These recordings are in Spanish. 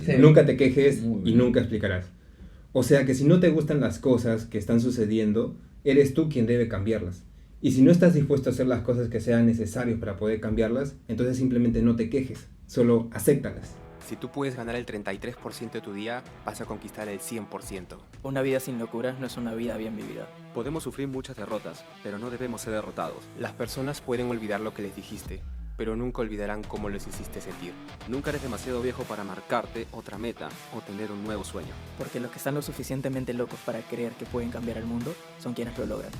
Sí. Nunca te quejes Muy y bien. nunca explicarás. O sea que si no te gustan las cosas que están sucediendo, eres tú quien debe cambiarlas. Y si no estás dispuesto a hacer las cosas que sean necesarias para poder cambiarlas, entonces simplemente no te quejes, solo acéptalas. Si tú puedes ganar el 33% de tu día, vas a conquistar el 100%. Una vida sin locuras no es una vida bien vivida. Podemos sufrir muchas derrotas, pero no debemos ser derrotados. Las personas pueden olvidar lo que les dijiste, pero nunca olvidarán cómo les hiciste sentir. Nunca eres demasiado viejo para marcarte otra meta o tener un nuevo sueño. Porque los que están lo suficientemente locos para creer que pueden cambiar el mundo son quienes lo logran.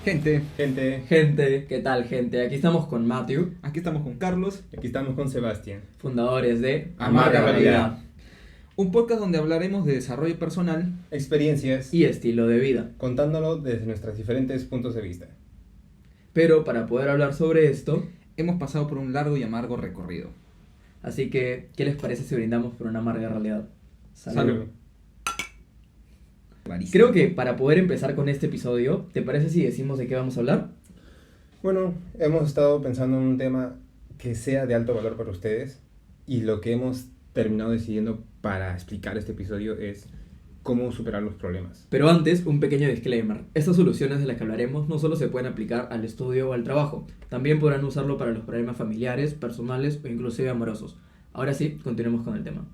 Gente, ¿qué tal, gente? Aquí estamos con Matthew, Aquí estamos con Carlos, Aquí estamos con Sebastián. fundadores de Amarga Realidad. un podcast donde hablaremos de desarrollo personal. Experiencias Y estilo de vida. contándolo desde nuestros diferentes puntos de vista. Pero para poder hablar sobre esto, Hemos pasado por un largo y amargo recorrido. así que, ¿qué les parece si brindamos por una amarga realidad? Salud. Creo que para poder empezar con este episodio, ¿te parece si decimos de qué vamos a hablar? Bueno, hemos estado pensando en un tema que sea de alto valor para ustedes y lo que hemos terminado decidiendo para explicar este episodio es cómo superar los problemas. Pero antes, un pequeño disclaimer. Estas soluciones de las que hablaremos no solo se pueden aplicar al estudio o al trabajo, también podrán usarlo para los problemas familiares, personales o inclusive amorosos. Ahora sí, continuemos con el tema.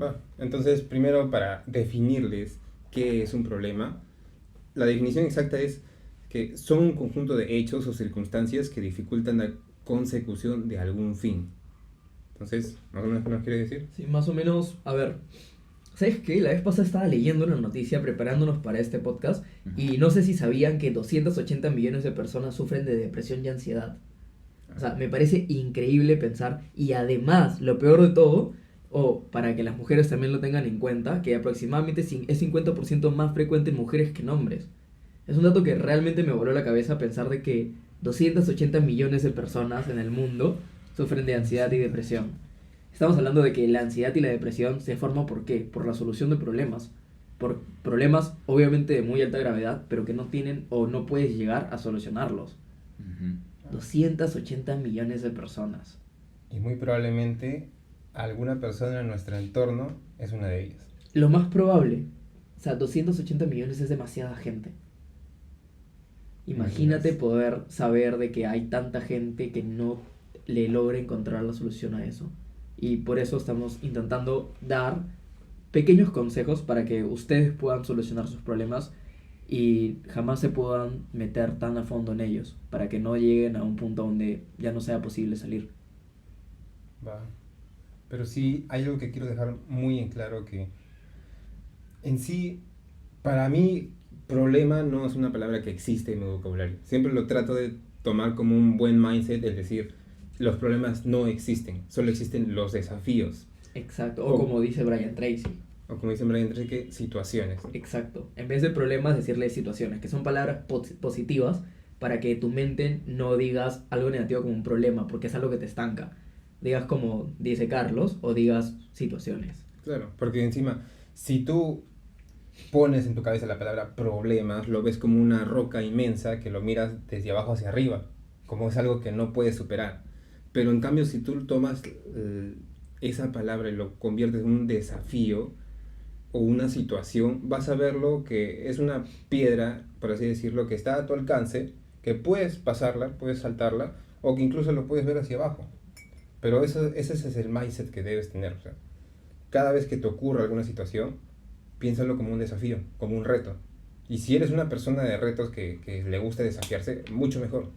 Va, entonces, primero para definirles qué es un problema, la definición exacta es que son un conjunto de hechos o circunstancias que dificultan la consecución de algún fin. Entonces, ¿más o menos qué nos quiere decir? Sí, más o menos, a ver, ¿sabes qué? La vez pasada estaba leyendo una noticia preparándonos para este podcast y no sé si sabían que 280 millones de personas sufren de depresión y ansiedad. O sea, me parece increíble pensar y además, lo peor de todo, o para que las mujeres también lo tengan en cuenta, que aproximadamente es 50% más frecuente en mujeres que en hombres. Es un dato que realmente me voló la cabeza pensar de que 280 millones de personas en el mundo sufren de ansiedad y depresión. Estamos hablando de que la ansiedad y la depresión se forman ¿por qué? Por la solución de problemas. Por problemas obviamente de muy alta gravedad, pero que no tienen o no puedes llegar a solucionarlos. 280 millones de personas. Y muy probablemente alguna persona en nuestro entorno es una de ellas. Lo más probable, o sea, 280 millones es demasiada gente. Imagínate poder saber de que hay tanta gente que no le logra encontrar la solución a eso. Y por eso estamos intentando dar pequeños consejos para que ustedes puedan solucionar sus problemas y jamás se puedan meter tan a fondo en ellos, para que no lleguen a un punto donde ya no sea posible salir. Va. Pero sí hay algo que quiero dejar muy en claro que en sí, para mí, problema no es una palabra que existe en mi vocabulario. Siempre lo trato de tomar como un buen mindset, es decir, los problemas no existen, solo existen los desafíos. Exacto, o como dice Brian Tracy. O como dicen Brian Tracy, que situaciones. Exacto. En vez de problemas, decirle situaciones, que son palabras positivas para que tu mente no digas algo negativo como un problema, porque es algo que te estanca. Digas como dice Carlos, o digas situaciones. Claro, porque encima, si tú pones en tu cabeza la palabra problemas, lo ves como una roca inmensa que lo miras desde abajo hacia arriba, como es algo que no puedes superar. Pero en cambio, si tú tomas esa palabra y lo conviertes en un desafío o una situación, vas a verlo que es una piedra, por así decirlo, que está a tu alcance, que puedes pasarla, puedes saltarla, o que incluso lo puedes ver hacia abajo. Pero ese es el mindset que debes tener. O sea, cada vez que te ocurra alguna situación, piénsalo como un desafío, como un reto. Y si eres una persona de retos que le gusta desafiarse, mucho mejor.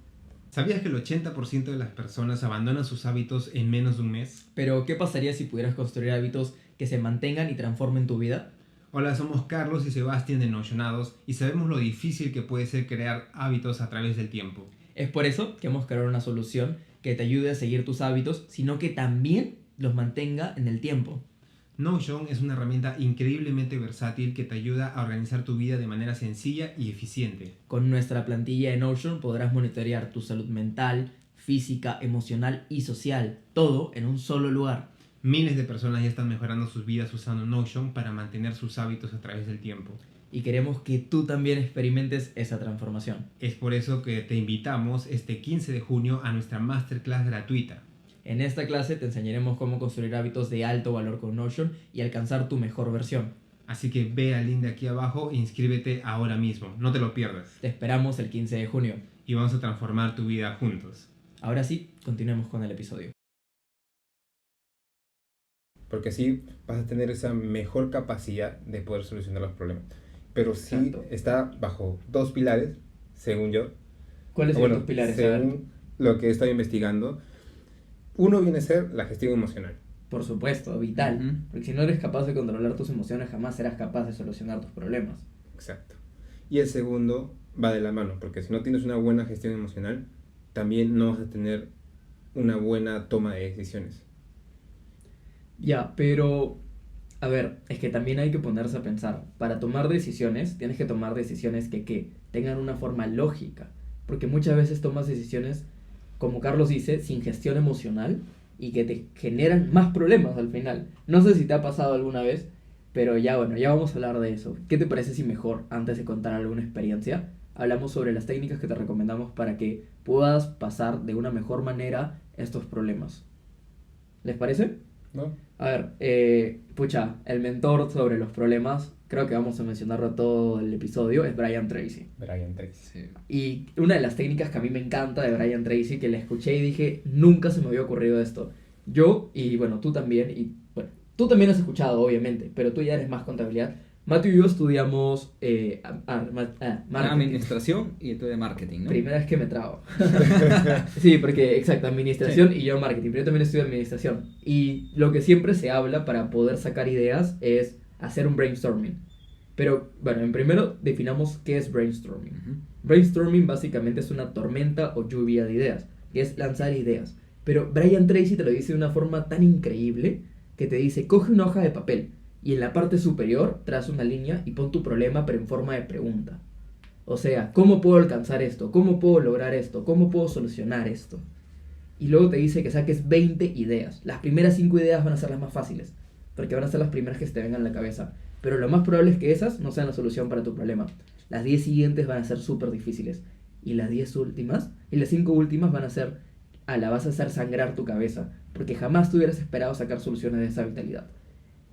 ¿Sabías que el 80% de las personas abandonan sus hábitos en menos de un mes? Pero, ¿qué pasaría si pudieras construir hábitos que se mantengan y transformen tu vida? Hola, somos Carlos y Sebastián de Notionados y sabemos lo difícil que puede ser crear hábitos a través del tiempo. Es por eso que hemos creado una solución que te ayude a seguir tus hábitos, sino que también los mantenga en el tiempo. Notion es una herramienta increíblemente versátil que te ayuda a organizar tu vida de manera sencilla y eficiente. Con nuestra plantilla de Notion podrás monitorear tu salud mental, física, emocional y social, todo en un solo lugar. Miles de personas ya están mejorando sus vidas usando Notion para mantener sus hábitos a través del tiempo. Y queremos que tú también experimentes esa transformación. Es por eso que te invitamos este 15 de junio a nuestra masterclass gratuita. En esta clase te enseñaremos cómo construir hábitos de alto valor con Notion y alcanzar tu mejor versión. Así que ve al link de aquí abajo e inscríbete ahora mismo. No te lo pierdas. Te esperamos el 15 de junio. Y vamos a transformar tu vida juntos. Ahora sí, continuemos con el episodio. Porque así vas a tener esa mejor capacidad de poder solucionar los problemas. Pero sí Exacto. está bajo dos pilares, según yo. ¿Cuáles son tus pilares? A ver. Según lo que he estado investigando. Uno viene a ser la gestión emocional. Por supuesto, vital. Ujú. Porque si no eres capaz de controlar tus emociones, jamás serás capaz de solucionar tus problemas. Exacto. Y el segundo va de la mano, porque si no tienes una buena gestión emocional, también no vas a tener una buena toma de decisiones. Ya, pero... A ver, es que también hay que ponerse a pensar. Para tomar decisiones, tienes que tomar decisiones que tengan una forma lógica. Porque muchas veces tomas decisiones, como Carlos dice, sin gestión emocional y que te generan más problemas al final. No sé si te ha pasado alguna vez, pero ya bueno, ya vamos a hablar de eso. ¿Qué te parece si mejor, antes de contar alguna experiencia, hablamos sobre las técnicas que te recomendamos para que puedas pasar de una mejor manera estos problemas? ¿Les parece? ¿No? A ver, el mentor sobre los problemas, creo que vamos a mencionarlo todo el episodio, es Brian Tracy. Brian Tracy. Sí. Y una de las técnicas que a mí me encanta de Brian Tracy, que le escuché y dije, nunca se me había ocurrido esto. Yo, y bueno, tú también, y bueno, tú también has escuchado, obviamente, pero tú ya eres más contabilidad. Matthew y yo estudiamos marketing. Administración y tú de marketing, ¿no? Primera vez que me trabo. Sí, porque, exacto, administración y yo marketing. Pero yo también estudio administración. Y lo que siempre se habla para poder sacar ideas es hacer un brainstorming. Pero, bueno, en primero definamos qué es brainstorming. Ujú. Brainstorming básicamente es una tormenta o lluvia de ideas, que es lanzar ideas. Pero Brian Tracy te lo dice de una forma tan increíble que te dice, coge una hoja de papel y en la parte superior traza una línea y pon tu problema pero en forma de pregunta. O sea, ¿cómo puedo alcanzar esto? ¿Cómo puedo lograr esto? ¿Cómo puedo solucionar esto? Y luego te dice que saques 20 ideas. Las primeras 5 ideas van a ser las más fáciles, porque van a ser las primeras que se te vengan a la cabeza. Pero lo más probable es que esas no sean la solución para tu problema. Las 10 siguientes van a ser súper difíciles. Y las 10 últimas, y las 5 últimas van a ser, vas a hacer sangrar tu cabeza, porque jamás te hubieras esperado sacar soluciones de esa vitalidad.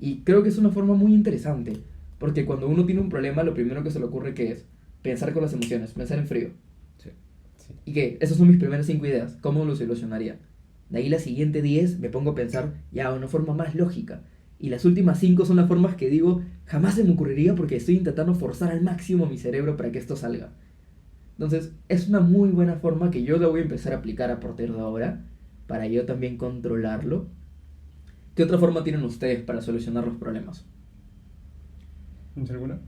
Y creo que es una forma muy interesante, porque cuando uno tiene un problema, lo primero que se le ocurre que es pensar con las emociones, pensar en frío. Sí. Sí. Y que esas son mis primeras 5 ideas, ¿cómo lo solucionaría? De ahí las siguientes 10 me pongo a pensar ya de una forma más lógica. Y las últimas 5 son las formas que digo, jamás se me ocurriría porque estoy intentando forzar al máximo mi cerebro para que esto salga. Entonces, es una muy buena forma que yo la voy a empezar a aplicar a partir de ahora, para yo también controlarlo. ¿Qué otra forma tienen ustedes para solucionar los problemas? ¿Tienes alguna?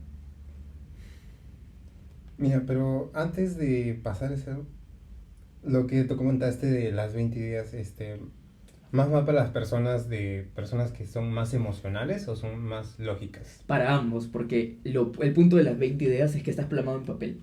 Mira, pero antes de pasar a eso, lo que tú comentaste de las 20 ideas, ¿más va para las personas que son más emocionales o son más lógicas? Para ambos, porque el punto de las 20 ideas es que estás plasmado en papel.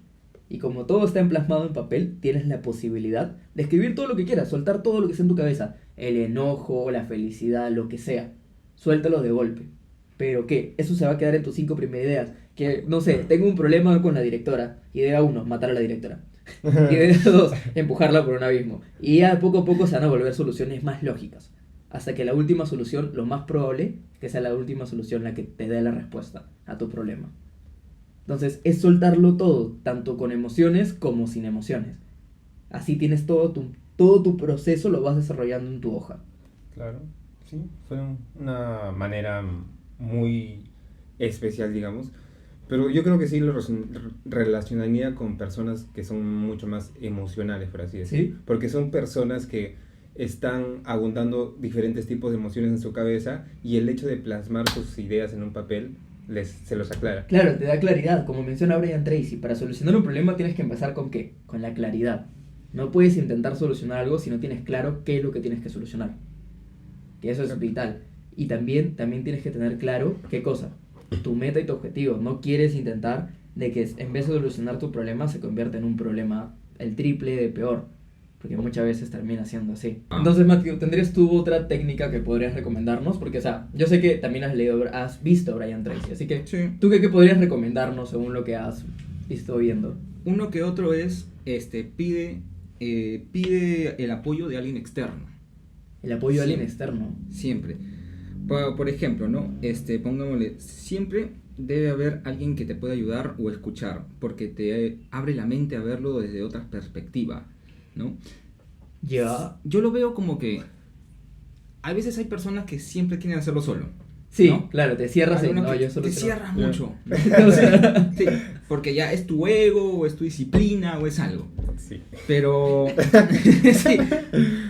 Y como todo está plasmado en papel, tienes la posibilidad de escribir todo lo que quieras, soltar todo lo que está en tu cabeza. El enojo, la felicidad, lo que sea. Suéltalo de golpe. ¿Pero qué? Eso se va a quedar en tus 5 primeras ideas. Que, no sé, tengo un problema con la directora. Idea 1, matar a la directora. Idea 2, empujarla por un abismo. Y ya poco a poco se van a volver soluciones más lógicas. Hasta que la última solución, lo más probable, que sea la última solución la que te dé la respuesta a tu problema. Entonces, es soltarlo todo, tanto con emociones como sin emociones. Así tienes todo tu proceso, lo vas desarrollando en tu hoja. Claro, sí, fue una manera muy especial, digamos. Pero yo creo que sí lo relacionaría con personas que son mucho más emocionales, por así decirlo. ¿Sí? Porque son personas que están aguantando diferentes tipos de emociones en su cabeza y el hecho de plasmar sus ideas en un papel se los aclara. Claro, te da claridad. Como menciona Brian Tracy, para solucionar un problema tienes que empezar ¿con qué? Con la claridad. No puedes intentar solucionar algo si no tienes claro qué es lo que tienes que solucionar. Que eso es vital. Y también tienes que tener claro qué cosa. Tu meta y tu objetivo. No quieres intentar de que en vez de solucionar tu problema se convierta en un problema el triple de peor. Porque muchas veces termina siendo así. Entonces, Matthew, ¿tendrías tú otra técnica que podrías recomendarnos? Porque, o sea, yo sé que también has visto a Brian Tracy. Así que, Sí. ¿tú qué podrías recomendarnos según lo que has visto viendo? Uno que otro es, pide el apoyo de alguien externo. El apoyo a alguien Siempre. externo. Siempre. Por ejemplo, ¿no? Pongámosle, siempre debe haber alguien que te pueda ayudar o escuchar, porque te abre la mente a verlo desde otra perspectiva, ¿no? Ya. Yo lo veo como que a veces hay personas que siempre quieren hacerlo solo. Sí, ¿no? claro, te cierras en... Alguno No, que yo solo te quiero- cierras Ya. mucho. O sea, Sí, porque ya es tu ego, o es tu disciplina, o es algo. Sí. Pero, sí,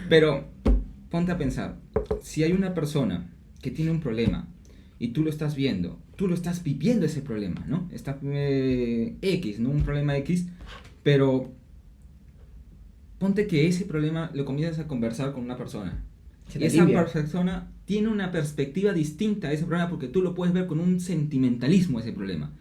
pero ponte a pensar, si hay una persona que tiene un problema y tú lo estás viendo, tú lo estás viviendo ese problema, ¿no? Está X, ¿no? Un problema X, pero ponte que ese problema lo comienzas a conversar con una persona. se Y te esa alivia. persona tiene una perspectiva distinta a ese problema porque tú lo puedes ver con un sentimentalismo a ese problema.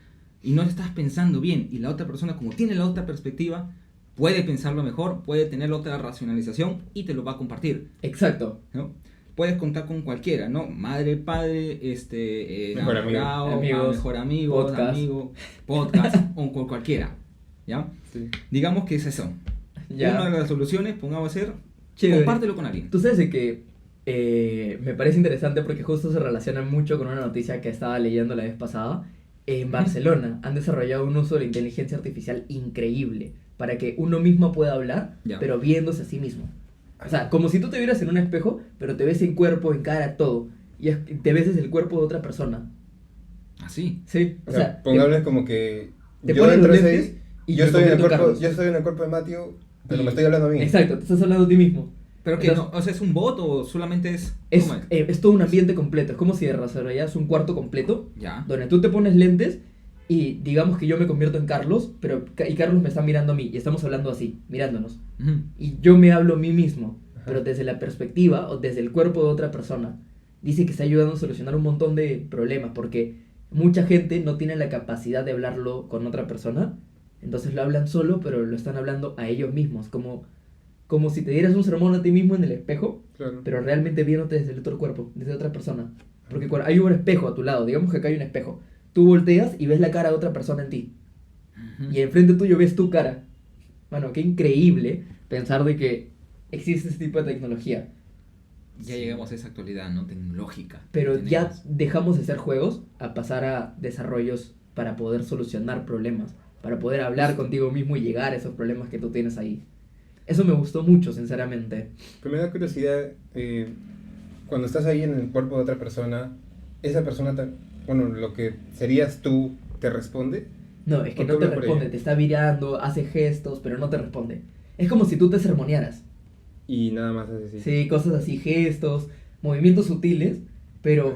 Y no estás pensando bien. Y la otra persona, como tiene la otra perspectiva, puede pensarlo mejor, puede tener otra racionalización y te lo va a compartir, Exacto. ¿no? Puedes contar con cualquiera, ¿no? Madre, padre, Mejor amigo. enamorado, Amigos, mejor amigo, podcast. amigo, podcast, o con cualquiera, ¿ya? Sí. Digamos que es eso. Ya. Una de las soluciones, pongamos a ser, Chévere. compártelo con alguien. Tú sabes de que me parece interesante porque justo se relaciona mucho con una noticia que estaba leyendo la vez pasada. En Barcelona han desarrollado un uso de la inteligencia artificial increíble para que uno mismo pueda hablar, Ya. pero viéndose a sí mismo. O sea, como si tú te vieras en un espejo, pero te ves en cuerpo, en cara, todo. Y te ves desde el cuerpo de otra persona. Así. Sí, O sea, pongámosle como que te yo pones los entro lentes ahí y yo me estoy en el convierto en cuerpo, Carlos. yo estoy en el cuerpo de Matthew, pero Y- me estoy hablando a mí. Exacto, te estás hablando a ti mismo. Pero que Entonces, no, o sea, ¿es un bot o solamente es...? Es, ¿Cómo es? es todo un ambiente completo. Es como si desarrollaras un cuarto completo Ya. donde tú te pones lentes y digamos que yo me convierto en Carlos, pero y Carlos me está mirando a mí y estamos hablando así, mirándonos. Ujú. Y yo me hablo a mí mismo, Ajá. pero desde la perspectiva o desde el cuerpo de otra persona. Dice que está ayudando a solucionar un montón de problemas porque mucha gente no tiene la capacidad de hablarlo con otra persona, entonces lo hablan solo, pero lo están hablando a ellos mismos, como si te dieras un sermón a ti mismo en el espejo, Claro. pero realmente viéndote desde el otro cuerpo, desde otra persona. Porque cuando hay un espejo a tu lado, digamos que acá hay un espejo, tú volteas y ves la cara de otra persona en ti. Ujú. Y enfrente tuyo ves tu cara. Bueno, qué increíble pensar de que existe este tipo de tecnología. Ya llegamos a esa actualidad, ¿no? Tecnológica. Pero ya Tenemos. dejamos de ser juegos a pasar a desarrollos para poder solucionar problemas, para poder hablar contigo mismo y llegar a esos problemas que tú tienes ahí. Eso me gustó mucho, sinceramente. Pero me da curiosidad, cuando estás ahí en el cuerpo de otra persona, esa persona, bueno, lo que serías tú, ¿te responde? No, es que ¿Por qué no te habla por responde, ella? te está virando, hace gestos, pero no te responde. Es como si tú te sermonearas. Y nada más haces así. Sí, cosas así, gestos, movimientos sutiles, pero,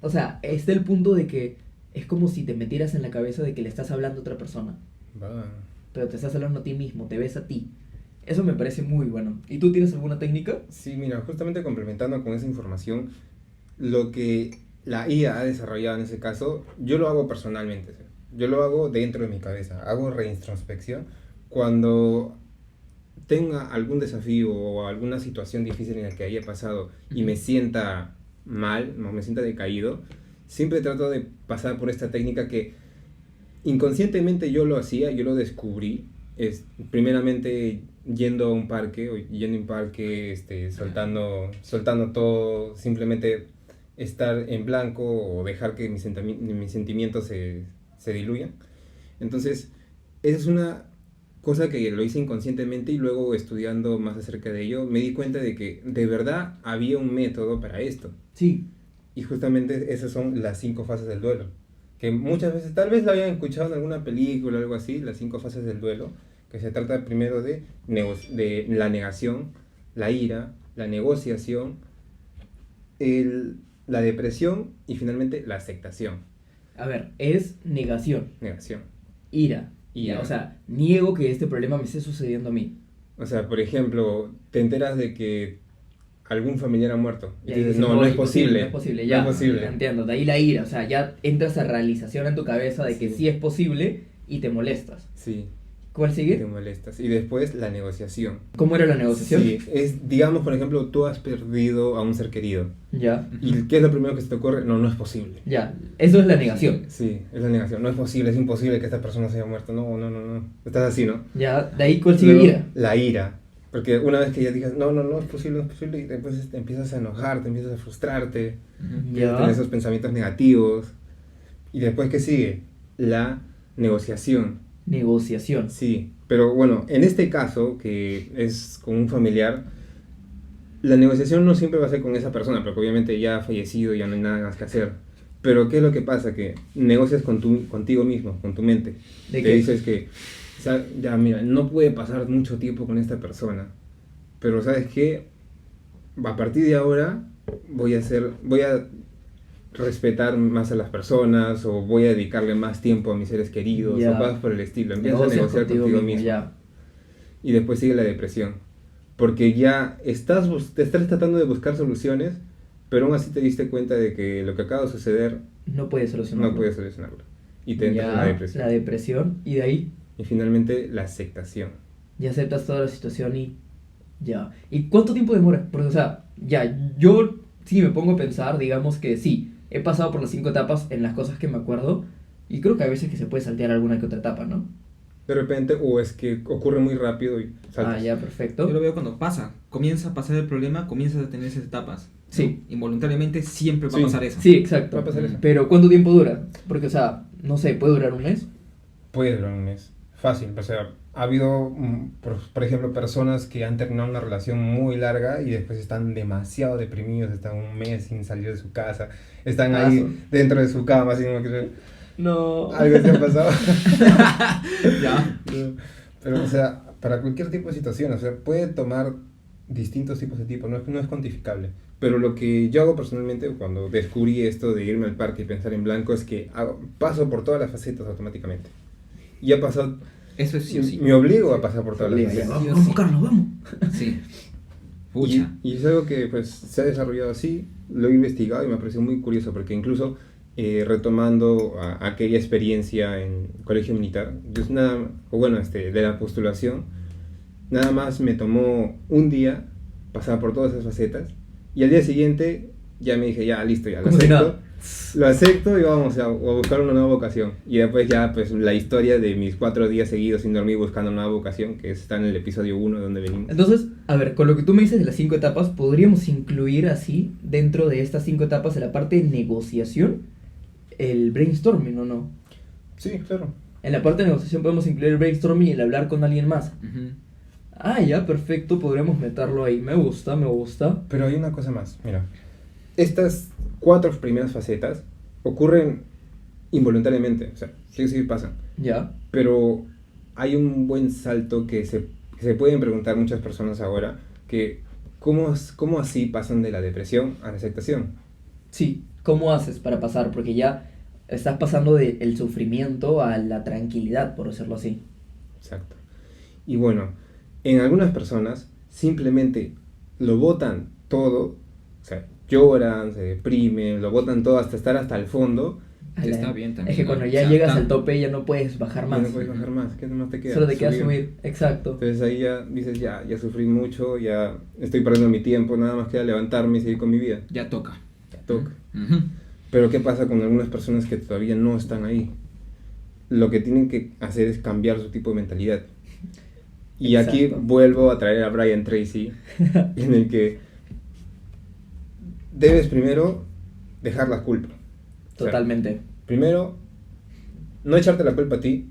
o sea, está el punto de que es como si te metieras en la cabeza de que le estás hablando a otra persona, Va. pero te estás hablando a ti mismo, te ves a ti. Eso me parece muy bueno. ¿Y tú tienes alguna técnica? Sí, mira, justamente complementando con esa información, lo que la IA ha desarrollado en ese caso, yo lo hago personalmente. ¿Sí? Yo lo hago dentro de mi cabeza, hago reintrospección cuando tenga algún desafío o alguna situación difícil en la que haya pasado y me sienta mal, no me sienta decaído, siempre trato de pasar por esta técnica que inconscientemente yo lo hacía, yo lo descubrí, primeramente yendo a un parque, soltando todo, simplemente estar en blanco o dejar que mis sentimientos se diluyan. Entonces, esa es una cosa que lo hice inconscientemente y luego estudiando más acerca de ello me di cuenta de que de verdad había un método para esto. Sí. Y justamente esas son las 5 fases del duelo. Que muchas veces, tal vez lo hayan escuchado en alguna película o algo así, las 5 fases del duelo, que se trata primero de la negación, la ira, la negociación, la depresión y finalmente la aceptación. A ver, es negación, Negación. ira. Ira. O sea, niego que este problema me esté sucediendo a mí. O sea, por ejemplo, te enteras de que algún familiar ha muerto. Y Y tú ahí dices, dices, no es imposible, posible. No es posible, No ya. es posible. Entiendo, de ahí la ira. O sea, ya entras a realización en tu cabeza de que Sí. sí es posible y te molestas. Sí, ¿Cuál te sigue? molestas. Y después la negociación. ¿Cómo era la negociación? Sí, es, digamos, por ejemplo, tú has perdido a un ser querido. Ya, ¿Y qué es lo primero que se te ocurre? No, no es posible. ya. Eso es la negación. Sí, es la negación. No es posible, es imposible que esta persona se haya muerto. No, no, no, no. Estás así, ¿no? Ya, de ahí cuál sigue Luego, ira. la ira. Porque una vez que ya digas, no, es posible, y después te empiezas a enojar, te empiezas a frustrarte, empiezas a tener esos pensamientos negativos. Y después, ¿qué sigue? La negociación. Negociación. Sí, pero bueno, en este caso, que es con un familiar, la negociación no siempre va a ser con esa persona, porque obviamente ya ha fallecido, ya no hay nada más que hacer. Pero ¿qué es lo que pasa? Que negocias contigo mismo, con tu mente. ¿De Te qué? dices que, o sea, ya mira, no puede pasar mucho tiempo con esta persona, pero ¿sabes qué? A partir de ahora voy a respetar más a las personas, o voy a dedicarle más tiempo a mis seres queridos, Ya. o cosas por el estilo. Empiezas Negocias a negociar contigo mismo. ya. Y después sigue la depresión. Porque ya te estás tratando de buscar soluciones, pero aún así te diste cuenta de que lo que acaba de suceder No puedes solucionarlo. no puedes solucionarlo. Y te entras Ya, en la depresión. la depresión, y de ahí Y finalmente la aceptación. ya aceptas toda la situación y ya. ¿Y cuánto tiempo demora? Porque, o sea, ya, yo sí me pongo a pensar, digamos que sí, he pasado por las 5 etapas en las cosas que me acuerdo, y creo que a veces que se puede saltear alguna que otra etapa, ¿no? De repente, o es que ocurre muy rápido y saltas. Ah, ya, Yo perfecto. lo veo cuando pasa, comienza a pasar el problema, comienzas a tener esas etapas. Sí. ¿No? Involuntariamente siempre va Sí. a pasar eso. Sí, exacto. Va a pasar eso. Pero ¿cuánto tiempo dura? Porque, o sea, no sé, ¿puede durar un mes? Puede durar un mes. Fácil. O sea, ha habido, por ejemplo, personas que han terminado una relación muy larga y después están demasiado deprimidos, están un mes sin salir de su casa, están ahí Paso. dentro de su cama, así como que No. algo se ha pasado. Ya. Pero, o sea, para cualquier tipo de situación, o sea, puede tomar distintos tipos de tipos, no es cuantificable. Pero lo que yo hago personalmente cuando descubrí esto de irme al parque y pensar en blanco es que paso por todas las facetas automáticamente. Y ha pasado, Eso es sí o sí. me obligo a pasar por todas las Ya, facetas. vamos, vamos, Carlos, vamos. Sí. Y, Pucha. y es algo que pues se ha desarrollado así, lo he investigado y me pareció muy curioso porque incluso retomando aquella experiencia en colegio militar, pues de la postulación, nada más me tomó un día pasar por todas esas facetas y al día siguiente ya me dije, ya listo, ya lo Como si acepto. nada. Lo acepto y vamos a buscar una nueva vocación. Y después ya pues la historia de mis 4 días seguidos sin dormir buscando una nueva vocación, que está en el episodio 1 de donde venimos. Entonces, a ver, con lo que tú me dices de las 5 etapas, ¿podríamos incluir así, dentro de estas 5 etapas, en la parte de negociación, el brainstorming o no? Sí, claro. En la parte de negociación podemos incluir el brainstorming y el hablar con alguien más. Ujú. Ah, ya, perfecto, podremos meterlo ahí. Me gusta, me gusta. Pero hay una cosa más, mira. Estas 4 primeras facetas ocurren involuntariamente, o sea, sí pasan. Ya. Pero hay un buen salto que se pueden preguntar muchas personas ahora, que ¿cómo así pasan de la depresión a la aceptación? Sí, ¿cómo haces para pasar? Porque ya estás pasando del sufrimiento a la tranquilidad, por decirlo así. Exacto. Y bueno, en algunas personas simplemente lo botan todo, o sea, lloran, se deprimen, lo botan todo hasta estar hasta el fondo. Está bien también, Es que ¿no? cuando O ya sea, llegas tan- al tope ya no puedes bajar Y más. no puedes bajar más, ¿qué más te queda? Solo te queda subir, exacto. Entonces ahí ya dices, ya sufrí mucho, ya estoy perdiendo mi tiempo, nada más queda levantarme y seguir con mi vida. Ya toca. Ya toca. Ujú. Pero ¿qué pasa con algunas personas que todavía no están ahí? Lo que tienen que hacer es cambiar su tipo de mentalidad. Y aquí Exacto. vuelvo a traer a Brian Tracy, en el que debes primero dejar la culpa. O sea, Totalmente. primero, no echarte la culpa a ti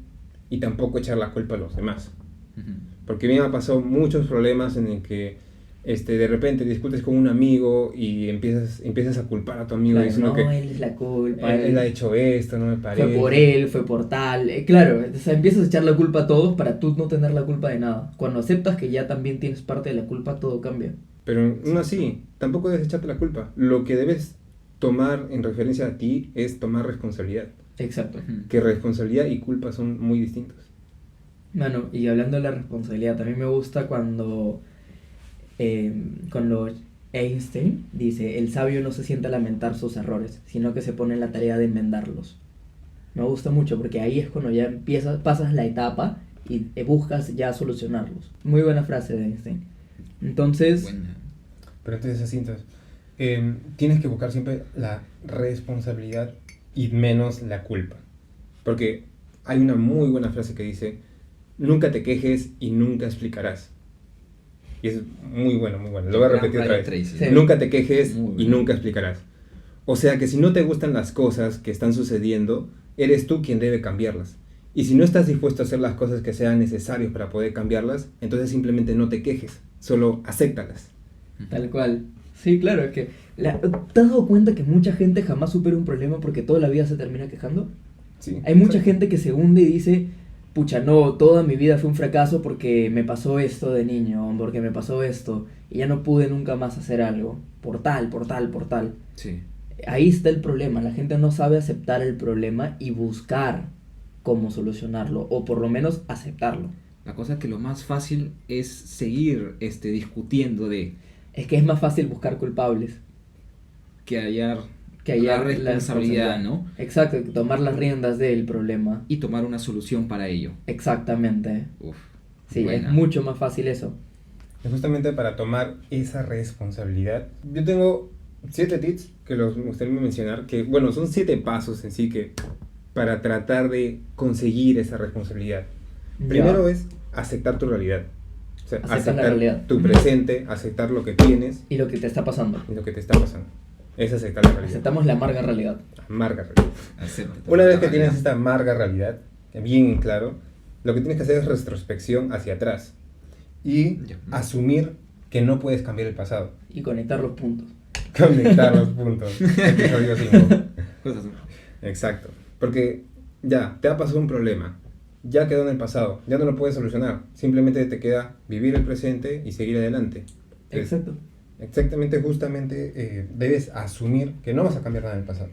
y tampoco echar la culpa a los demás. Ujú. Porque a mí me han pasado muchos problemas en el que de repente discutes con un amigo y empiezas a culpar a tu amigo Claro, diciendo no, que él es la culpa. él ha hecho esto, no me parece. Fue por él, fue por tal. Claro, o sea, empiezas a echar la culpa a todos para tú no tener la culpa de nada. Cuando aceptas que ya también tienes parte de la culpa, todo cambia. Pero aún así, tampoco debes echarte la culpa. Lo que debes tomar en referencia a ti es tomar responsabilidad. Exacto. Ujú. Que responsabilidad y culpa son muy distintos. Mano, y hablando de la responsabilidad, también me gusta cuando Einstein dice, el sabio no se sienta a lamentar sus errores, sino que se pone en la tarea de enmendarlos. Me gusta mucho porque ahí es cuando ya pasas la etapa y buscas ya solucionarlos. Muy buena frase de Einstein. Entonces, Buena. Pero entonces así, tienes que buscar siempre la responsabilidad y menos la culpa. Porque hay una muy buena frase que dice, nunca te quejes y nunca explicarás. Y es muy bueno, muy bueno. Lo voy a repetir otra vez. Tracy. Sí. Nunca te quejes Muy y bueno. nunca explicarás. O sea que si no te gustan las cosas que están sucediendo, eres tú quien debe cambiarlas. Y si no estás dispuesto a hacer las cosas que sean necesarias para poder cambiarlas, entonces simplemente no te quejes, solo acéptalas. Tal cual. Sí, claro, es que... ¿te has dado cuenta que mucha gente jamás supera un problema porque toda la vida se termina quejando? Sí. Hay mucha gente que se hunde y dice, pucha, no, toda mi vida fue un fracaso porque me pasó esto de niño, porque me pasó esto, y ya no pude nunca más hacer algo, por tal, por tal, por tal. Sí. Ahí está el problema, la gente no sabe aceptar el problema y buscar cómo solucionarlo, o por lo menos aceptarlo. La cosa es que lo más fácil es seguir discutiendo de Es que es más fácil buscar culpables que hallar que hallar la responsabilidad, ¿no? Exacto, tomar las riendas del problema. Y tomar una solución para ello. Exactamente. Uf, Sí, buena. es mucho más fácil eso. Y justamente para tomar esa responsabilidad, yo tengo 7 tips que los me gustaría mencionar, que bueno, son 7 pasos en sí que para tratar de conseguir esa responsabilidad. Primero es aceptar tu realidad. O sea, Aceptar la aceptar realidad. tu presente, aceptar lo que tienes Y lo que te está pasando. y lo que te está pasando. Es aceptar la realidad. Aceptamos la amarga realidad. Amarga realidad. Acéptate. Una vez que tienes esta amarga realidad, bien claro, lo que tienes que hacer es retrospección hacia atrás y Ya. asumir que no puedes cambiar el pasado. Y conectar los puntos. Conectar los puntos. Episodio 5. Cosas. Exacto. Porque ya, te ha pasado un problema. Ya quedó en el pasado. Ya no lo puedes solucionar. Simplemente te queda vivir el presente y seguir adelante. Entonces, Exacto. exactamente, justamente, debes asumir que no vas a cambiar nada del pasado.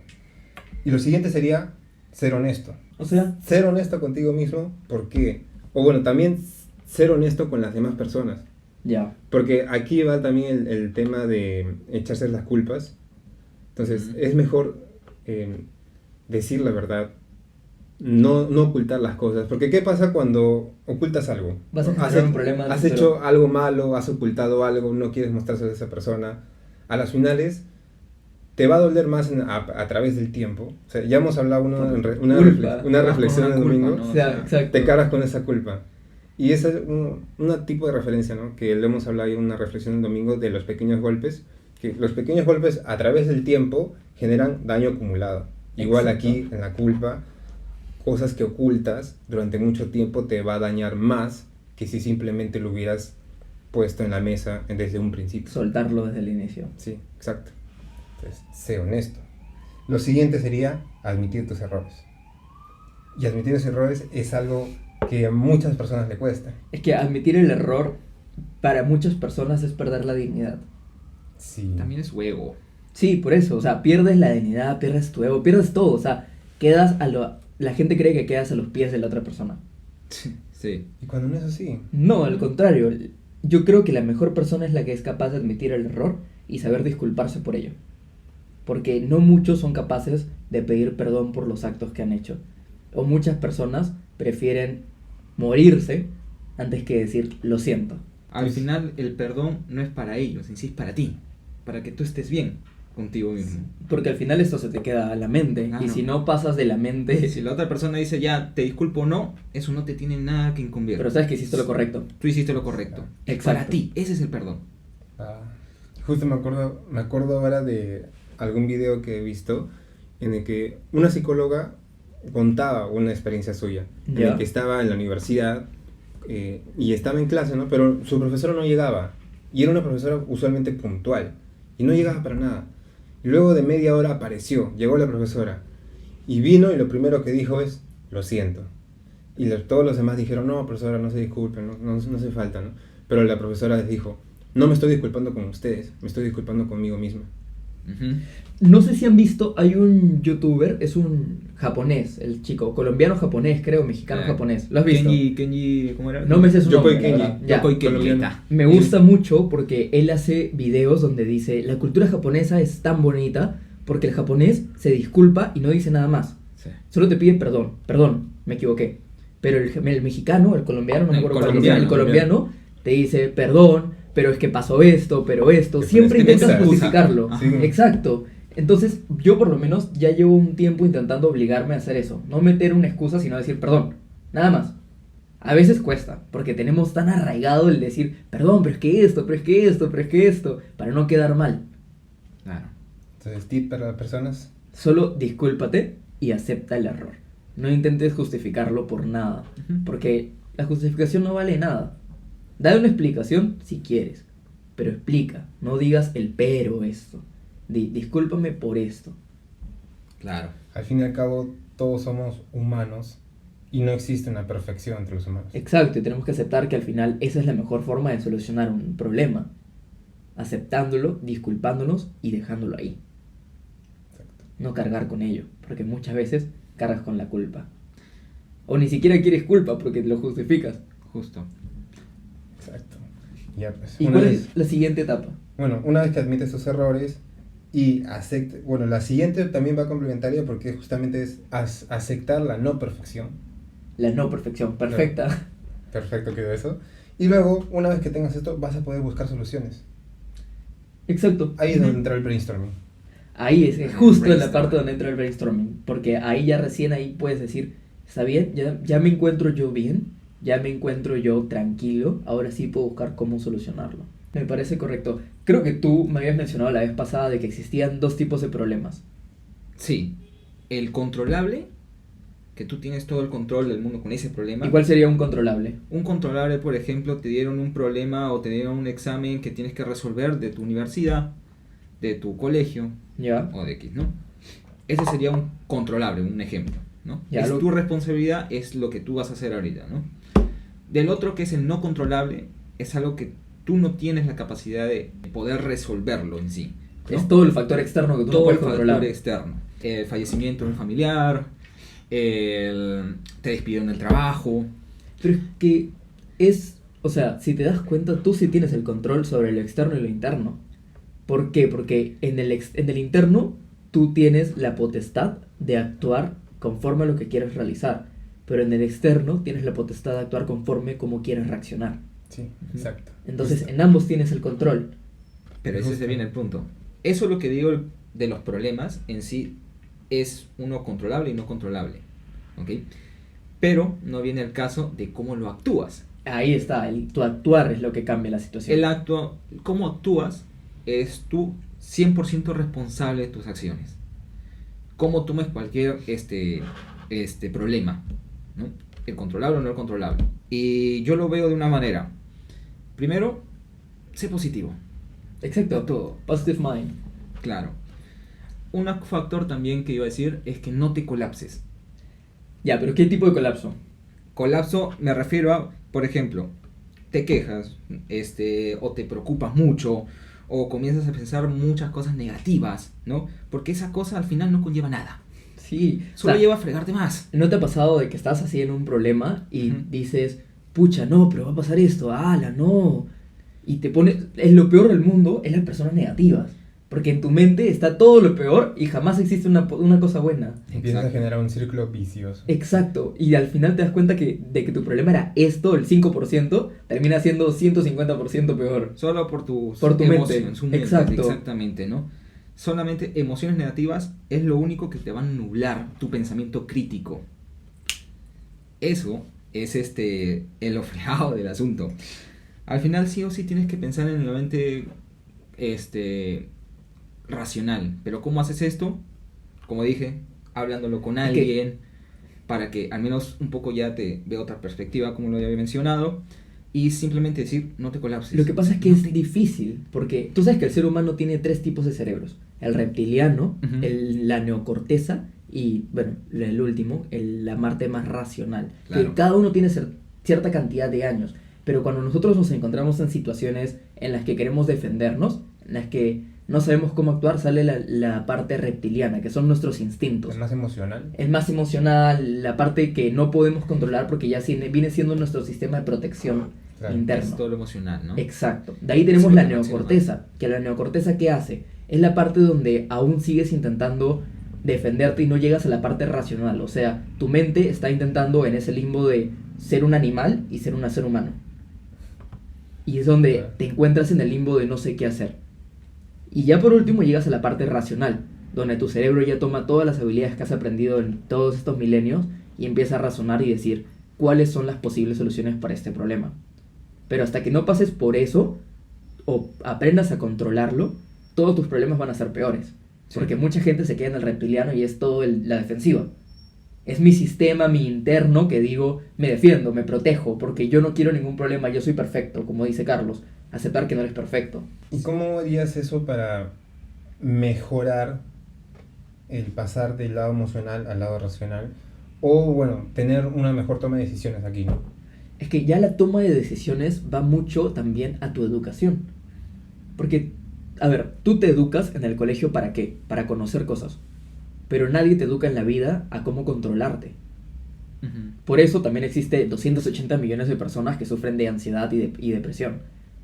Y lo siguiente sería ser honesto. O sea, Ser honesto contigo mismo, ¿por qué? O bueno, también ser honesto con las demás personas. ya. Porque aquí va también el tema de echarse las culpas. Entonces, Ujú. es mejor decir la verdad, no ocultar las cosas. Porque ¿qué pasa cuando ocultas algo? Vas a Has generar un problema de Has futuro. hecho algo malo, has ocultado algo, no quieres mostrárselo a esa persona. A las finales te va a doler más a través del tiempo. O sea, ya hemos hablado una Culpa. reflexión Con el una culpa, domingo. ¿no? O sea, exacto. Te cargas con esa culpa. Y ese es un tipo de referencia, ¿no? Que le hemos hablado en una reflexión el domingo de los pequeños golpes. Que los pequeños golpes a través del tiempo generan daño acumulado. Igual Exacto. aquí en la culpa, cosas que ocultas durante mucho tiempo te va a dañar más que si simplemente lo hubieras puesto en la mesa desde un principio. Soltarlo desde el inicio. Sí, exacto. Entonces, sé honesto. Lo siguiente sería admitir tus errores. Y admitir los errores es algo que a muchas personas le cuesta. Es que admitir el error para muchas personas es perder la dignidad. Sí. También es su ego. Sí, por eso, o sea, pierdes la dignidad, pierdes tu ego, pierdes todo, o sea, quedas la gente cree que quedas a los pies de la otra persona. Sí. Y cuando no es así. No, al contrario, yo creo que la mejor persona es la que es capaz de admitir el error y saber disculparse por ello. Porque no muchos son capaces de pedir perdón por los actos que han hecho. O muchas personas prefieren morirse antes que decir lo siento. Al Pues- final, el perdón no es para ellos, en sí es para ti. Para que tú estés bien contigo mismo. Porque al final esto se te queda a la mente. Claro. Y si no pasas de la mente... Si la otra persona dice ya, te disculpo o no, eso no te tiene nada que incumbir. Pero sabes que hiciste lo correcto. Tú hiciste lo correcto. Es Exacto. para ti, ese es el perdón. Justo me acuerdo ahora de algún video que he visto en el que una psicóloga contaba una experiencia suya. En Ya. el que estaba en la universidad y estaba en clase, ¿no? Pero su profesora no llegaba. Y era una profesora usualmente puntual. Y no llegaba para nada. Y luego de media hora apareció, llegó la profesora. Y vino y lo primero que dijo es, lo siento. Y todos los demás dijeron, no, profesora, no se disculpen, no hace falta, ¿no? Pero la profesora les dijo, no me estoy disculpando con ustedes, me estoy disculpando conmigo misma. Ujú. No sé si han visto, hay un youtuber, es un japonés, el chico, colombiano-japonés, creo, mexicano-japonés. ¿Lo has visto? Kenji, ¿cómo era? No me sé su Yokoi nombre, la Kenji. verdad. Ya. Yokoi Kenji. colombiano. está. Me gusta mucho porque él hace videos donde dice, la cultura japonesa es tan bonita porque el japonés se disculpa y no dice nada más. Sí. Solo te pide perdón, me equivoqué. Pero el mexicano, el colombiano, no me El acuerdo cuál dice, el colombiano, colombiano te dice perdón, pero es que pasó esto, pero esto. Que Siempre pones intentas excusas. justificarlo. Ajá. Sí. Exacto. Entonces, yo por lo menos ya llevo un tiempo intentando obligarme a hacer eso. No meter una excusa, sino decir perdón. Nada más. A veces cuesta, porque tenemos tan arraigado el decir, perdón, pero es que esto, pero es que esto, pero es que esto, para no quedar mal. Claro. Entonces, tip para las personas. Solo discúlpate y acepta el error. No intentes justificarlo por nada, Ujú. porque la justificación no vale nada. Dale una explicación si quieres, pero explica, no digas el pero esto. Discúlpame por esto. Claro. Al fin y al cabo, todos somos humanos y no existe una perfección entre los humanos. Exacto, y tenemos que aceptar que al final esa es la mejor forma de solucionar un problema. Aceptándolo, disculpándonos y dejándolo ahí. Exacto. No cargar con ello, porque muchas veces cargas con la culpa. O ni siquiera quieres culpa porque te lo justificas. Justo. Exacto. Ya, pues, ¿Y una cuál vez- es la siguiente etapa? Bueno, una vez que admites tus errores y acepte, bueno, la siguiente también va complementaria porque justamente es aceptar la no perfección. La no perfección, perfecta. Perfecto quedó eso. Y luego, una vez que tengas esto, vas a poder buscar soluciones. Exacto. Ahí es donde entra el brainstorming. Ahí es justo en la Brainstorming. parte donde entra el brainstorming, porque ahí ya recién ahí puedes decir, está bien, ya me encuentro yo bien, ya me encuentro yo tranquilo, ahora sí puedo buscar cómo solucionarlo. Me parece correcto. Creo que tú me habías mencionado la vez pasada de que existían dos tipos de problemas. Sí. El controlable, que tú tienes todo el control del mundo con ese problema. ¿Y cuál sería un controlable? Un controlable, por ejemplo, te dieron un problema o te dieron un examen que tienes que resolver de tu universidad, de tu colegio ¿Ya? o de X, ¿no? Ese sería un controlable, un ejemplo, ¿no? Ya, Es lo- tu responsabilidad, es lo que tú vas a hacer ahorita, ¿no? Del otro, que es el no controlable, es algo que tú no tienes la capacidad de poder resolverlo en sí, ¿no? Es todo el factor externo que tú no Todo el puedes factor controlar. externo. El fallecimiento de un familiar, te despidieron del trabajo. Pero es que es, o sea, si te das cuenta, tú sí tienes el control sobre lo externo y lo interno. ¿Por qué? Porque en el interno tú tienes la potestad de actuar conforme a lo que quieres realizar, pero en el externo tienes la potestad de actuar conforme como quieres reaccionar. Sí, exacto. Entonces, Justo. en ambos tienes el control. Pero ese Justo. se viene el punto. Eso es lo que digo de los problemas en sí, es uno controlable y no controlable, ¿ok? Pero no viene el caso de cómo lo actúas. Ahí está, tu actuar es lo que cambia la situación. Cómo actúas es tú 100% responsable de tus acciones. Cómo tomes cualquier problema, ¿no? El controlable o no el controlable. Y yo lo veo de una manera. Primero, sé positivo. Exacto, Todo. positive mind. Claro. Un factor también que iba a decir es que no te colapses. Ya, pero ¿qué tipo de colapso? Colapso me refiero a, por ejemplo, te quejas, o te preocupas mucho, o comienzas a pensar muchas cosas negativas, ¿no? Porque esa cosa al final no conlleva nada. Sí, Solo o sea, lleva a fregarte más. ¿no te ha pasado de que estás así en un problema y Ujú. dices, pucha, no, pero va a pasar esto, ala, no? Y te pones, es lo peor del mundo, es las personas negativas. Porque en tu mente está todo lo peor y jamás existe una cosa buena. Empiezas a Exacto. generar un círculo vicioso. Exacto. Y al final te das cuenta de que tu problema era esto, el 5%, termina siendo 150% peor. Solo por tu mente. su mente. Exacto. Exactamente, ¿no? Solamente emociones negativas es lo único que te van a nublar tu pensamiento crítico. Eso es el ofrejado del asunto. Al final sí o sí tienes que pensar en la mente racional. Pero ¿cómo haces esto? Como dije, hablándolo con Es que- alguien para que al menos un poco ya te vea otra perspectiva, como lo había mencionado, y simplemente decir, no te colapses. Lo que pasa es que No es te- difícil, porque tú sabes que el ser humano tiene 3 tipos de cerebros. El reptiliano, Ujú. la neocorteza y, bueno, el último, la parte más racional. Claro. Que cada uno tiene cierta cantidad de años. Pero cuando nosotros nos encontramos en situaciones en las que queremos defendernos, en las que no sabemos cómo actuar, sale la parte reptiliana, que son nuestros instintos. Es más emocional. Es más emocional, la parte que no podemos controlar porque ya viene siendo nuestro sistema de protección Claro. interno. Es todo lo emocional, ¿no? Exacto. De ahí tenemos Sí, la lo máximo, neocorteza. Que la neocorteza, ¿qué hace? Es la parte donde aún sigues intentando defenderte y no llegas a la parte racional. O sea, tu mente está intentando en ese limbo de ser un animal y ser un ser humano. Y es donde Claro. te encuentras en el limbo de no sé qué hacer. Y ya por último llegas a la parte racional, donde tu cerebro ya toma todas las habilidades que has aprendido en todos estos milenios y empieza a razonar y decir, cuáles son las posibles soluciones para este problema. Pero hasta que no pases por eso, o aprendas a controlarlo, todos tus problemas van a ser peores. Sí. Porque mucha gente se queda en el reptiliano y es todo la defensiva. Es mi sistema, mi interno, que digo, me defiendo, me protejo, porque yo no quiero ningún problema, yo soy perfecto, como dice Carlos. Aceptar que no eres perfecto. ¿Y cómo harías eso para mejorar el pasar del lado emocional al lado racional? O, bueno, tener una mejor toma de decisiones aquí, ¿no? Es que ya la toma de decisiones va mucho también a tu educación. Porque, a ver, tú te educas en el colegio ¿para qué? Para conocer cosas. Pero nadie te educa en la vida a cómo controlarte. Por eso también existe 280 millones de personas que sufren de ansiedad y depresión.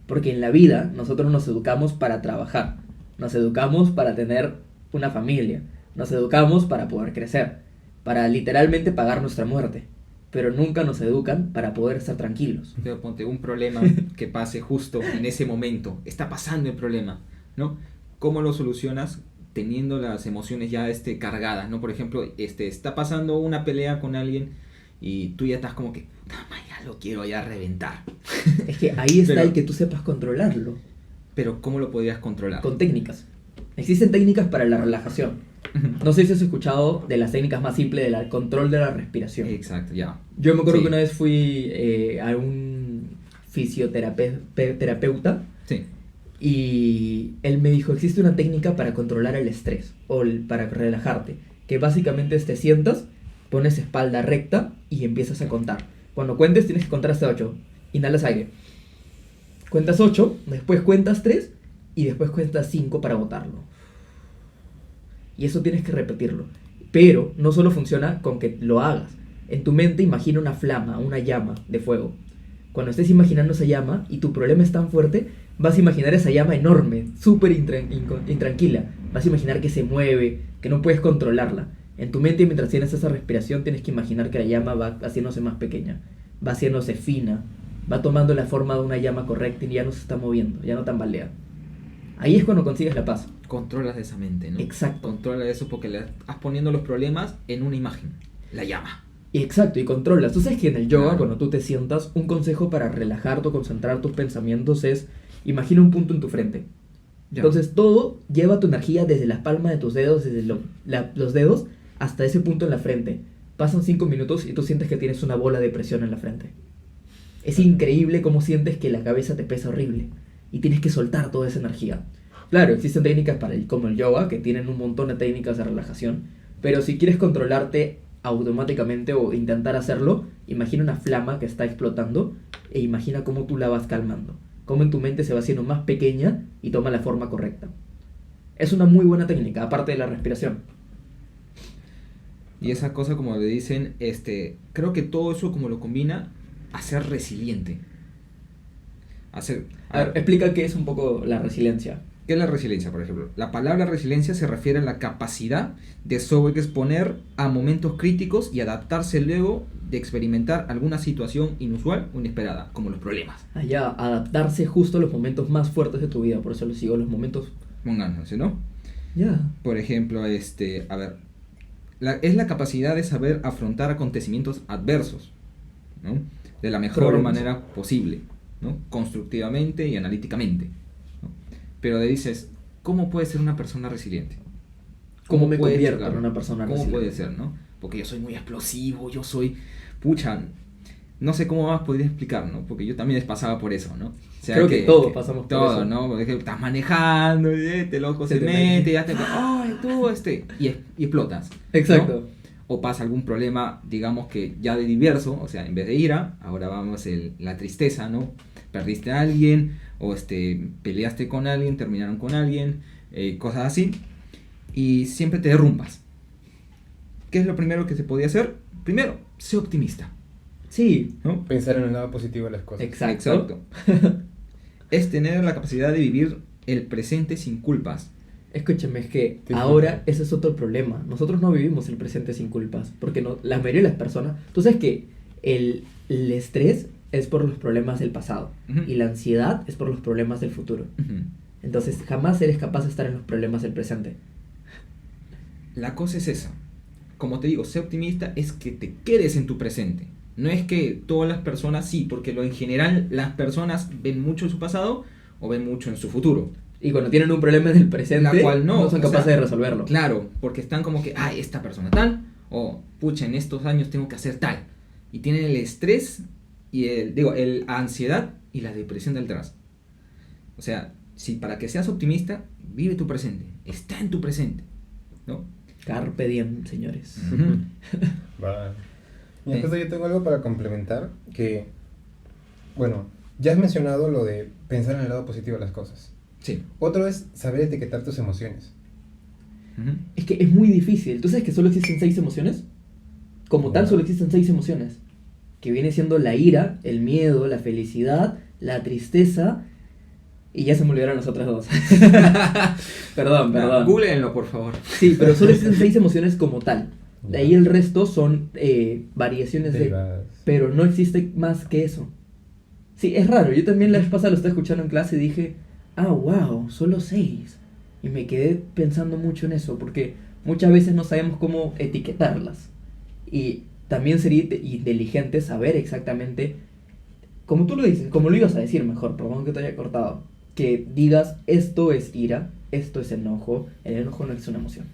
Porque en la vida nosotros nos educamos para trabajar. Nos educamos para tener una familia. Nos educamos para poder crecer. Para literalmente pagar nuestra muerte. Pero nunca nos educan para poder estar tranquilos. Pero ponte un problema que pase justo en ese momento. Está pasando el problema, ¿no? ¿Cómo lo solucionas teniendo las emociones ya cargadas, ¿no? Por ejemplo, está pasando una pelea con alguien y tú ya estás como que, ya lo quiero ya reventar. Es que ahí está Pero- el que tú sepas controlarlo. Pero ¿cómo lo podrías controlar? Con técnicas. Existen técnicas para la relajación. No sé si has escuchado de las técnicas más simples del control de la respiración. Exacto, ya. Yo me acuerdo Sí. que una vez fui a un fisioterapeuta Sí. y él me dijo, existe una técnica para controlar el estrés o para relajarte, que básicamente te sientas, pones espalda recta y empiezas a contar. Cuando cuentes tienes que contar hasta 8. Inhalas aire. Cuentas 8, después cuentas 3 y después cuentas 5 para botarlo. Y eso tienes que repetirlo. Pero no solo funciona con que lo hagas. En tu mente imagina una flama, una llama de fuego. Cuando estés imaginando esa llama y tu problema es tan fuerte, vas a imaginar esa llama enorme, súper intranquila. Vas a imaginar que se mueve, que no puedes controlarla. En tu mente, mientras tienes esa respiración, tienes que imaginar que la llama va haciéndose más pequeña, va haciéndose fina, va tomando la forma de una llama correcta y ya no se está moviendo, ya no tambalea. Ahí es cuando consigues la paz. Controlas esa mente, ¿no? Exacto. Controla eso porque le estás poniendo los problemas en una imagen. La llama. Exacto, y controlas. Tú sabes que en el yoga, Claro. cuando tú te sientas, un consejo para relajarte o concentrar tus pensamientos es, imagina un punto en tu frente. Ya. Entonces todo lleva tu energía desde la palma de tus dedos, desde los dedos, hasta ese punto en la frente. Pasan 5 minutos y tú sientes que tienes una bola de presión en la frente. Es increíble cómo sientes que la cabeza te pesa horrible y tienes que soltar toda esa energía. Claro, existen técnicas como el yoga, que tienen un montón de técnicas de relajación, pero si quieres controlarte automáticamente o intentar hacerlo, imagina una flama que está explotando e imagina cómo tú la vas calmando, cómo en tu mente se va haciendo más pequeña y toma la forma correcta. Es una muy buena técnica, aparte de la respiración. Y esa cosa, como le dicen, creo que todo eso como lo combina a ser resiliente. A A ver, explica qué es un poco la resiliencia. ¿Qué es la resiliencia, por ejemplo? La palabra resiliencia se refiere a la capacidad de sobreexponer a momentos críticos y adaptarse luego de experimentar alguna situación inusual o inesperada, como los problemas. Allá, adaptarse justo a los momentos más fuertes de tu vida, por eso les digo los momentos... Pónganse, ¿no? Ya. Por ejemplo, a ver, es la capacidad de saber afrontar acontecimientos adversos, ¿no? De la mejor Problemas. manera posible, ¿no? Constructivamente y analíticamente, ¿no? Pero le dices, ¿cómo puede ser una persona resiliente? ¿Cómo me puede convierto ser, en una persona ¿Cómo resiliente? puede ser, no? Porque yo soy muy explosivo, yo soy... Pucha, no sé cómo más podría explicar, ¿no? Porque yo también pasaba por eso, ¿no? O sea, Creo que todos pasamos por todo, eso. ¿no? Porque estás manejando, y este loco Se se te mete, mete. ya te... ¡Ay, tú, y explotas! ¿no? Exacto. O pasa algún problema, digamos que ya de diverso, o sea, en vez de ira, ahora vamos la tristeza, ¿no? Perdiste a alguien, o peleaste con alguien, terminaron con alguien, cosas así, y siempre te derrumbas. ¿Qué es lo primero que se podía hacer? Primero, sé optimista, Sí, ¿no? Pensar en el lado positivo de las cosas. exacto. Es tener la capacidad de vivir el presente sin culpas. Escúchame, es que Sí, ahora ese es otro problema. Nosotros no vivimos el presente sin culpas, porque no, la mayoría de las personas... Tú sabes que el estrés es por los problemas del pasado Ujú. y la ansiedad es por los problemas del futuro. Ujú. Entonces jamás eres capaz de estar en los problemas del presente. La cosa es esa. Como te digo, ser optimista es que te quedes en tu presente, No es que todas las personas sí, porque en general las personas ven mucho en su pasado o ven mucho en su futuro. Y cuando tienen un problema en el presente, La cual no, son o capaces sea, de resolverlo. Claro, porque están como que, esta persona tal, o pucha, en estos años tengo que hacer tal. Y tienen el estrés y el ansiedad y la depresión detrás. O sea, si para que seas optimista, vive tu presente, está en tu presente, ¿no? Carpe diem, señores. Va. Y entonces yo tengo algo para complementar, que, bueno, ya has mencionado lo de pensar en el lado positivo de las cosas. Sí. Otro es saber etiquetar tus emociones. Es que es muy difícil. ¿Tú sabes que solo existen 6 emociones? Como tal, Wow. solo existen 6 emociones. Que viene siendo la ira, el miedo, la felicidad, la tristeza. Y ya se me olvidaron las otras 2. Perdón. Googleenlo, por favor. Sí, pero solo existen 6 emociones como tal. De ahí el resto son variaciones de... Derivadas. Pero no existe más que eso. Sí, es raro. Yo también la vez pasada lo estaba escuchando en clase y dije, wow, solo 6. Y me quedé pensando mucho en eso, porque muchas veces no sabemos cómo etiquetarlas. Y también sería inteligente saber exactamente, como tú lo dices, como lo ibas a decir mejor, perdón que te haya cortado, que digas, esto es ira, esto es enojo, el enojo no es una emoción.